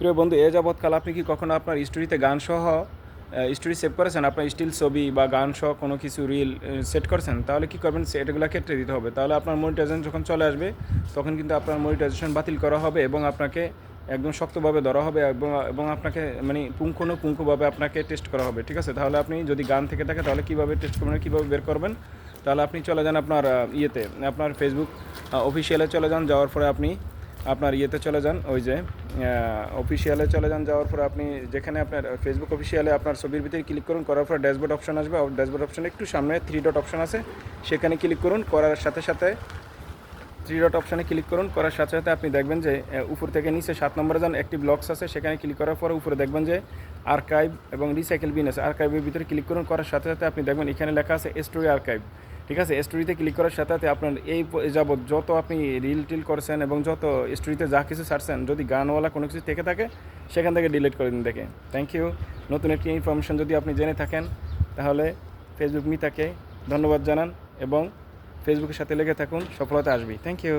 প্রিয় বন্ধু, এ যাবৎকাল আপনি কি কখনো আপনার স্টোরিতে গান সহ স্টোরি সেভ করেছেন? আপনার স্টিল ছবি বা গান সহ কোনো কিছু রিল সেট করেছেন? তাহলে কি করবেন, সেটগুলো কেটে দিতে হবে। তাহলে আপনার মনিটাইজেশন যখন চলে আসবে তখন কিন্তু আপনার মনিটাইজেশন বাতিল করা হবে এবং আপনাকে একদম শক্তভাবে ধরা হবে এবং আপনাকে মানে পুঙ্খানুপুঙ্খভাবে আপনাকে টেস্ট করা হবে। ঠিক আছে? তাহলে আপনি যদি গান থেকে থাকে তাহলে কীভাবে টেস্ট করবেন, কীভাবে বের করবেন? তাহলে আপনি চলে যান আপনার ইয়েতে, আপনার ফেসবুক অফিসিয়ালে চলে যান। যাওয়ার পরে আপনি আপনার ইয়েতে চলে যান, ওই যে অফিসিয়ালে চলে যান। যাওয়ার পর আপনি যেখানে আপনার ফেসবুক অফিসিয়ালে আপনার ছবির ভিতরে ক্লিক করুন। করার পর ড্যাশবোর্ড অপশন আসবে। ড্যাশবোর্ড অপশনে একটু সামনে 3 ডট অপশন আছে, সেখানে ক্লিক করুন। করার সাথে সাথে 3 ডট অপশানে ক্লিক করুন। করার সাথে সাথে আপনি দেখবেন যে উপর থেকে নিচে 7 নম্বরে যান, একটি ব্লকস আছে, সেখানে ক্লিক করার পরে উপরে দেখবেন যে আর্কাইভ এবং রিসাইকেল বিন আছে। আর্কাইভের ভিতরে ক্লিক করুন। করার সাথে সাথে আপনি দেখবেন এখানে লেখা আছে স্টোরি আর্কাইভ। ঠিক আছে? স্টোরিতে ক্লিক করার সাথে সাথে আপনার এই যাবৎ যত আপনি রিল টিল করছেন এবং যত স্টোরিতে যা কিছু ছাড়ছেন, যদি গানওয়ালা কোনো কিছু থেকে থাকে সেখান থেকে ডিলিট করে দিন দেখে। Thank you. নতুন একটি ইনফরমেশন যদি আপনি জেনে থাকেন তাহলে ফেসবুক মিতাকে ধন্যবাদ জানান এবং ফেসবুকের সাথে লেগে থাকুন, সফলতা আসবেই। Thank you.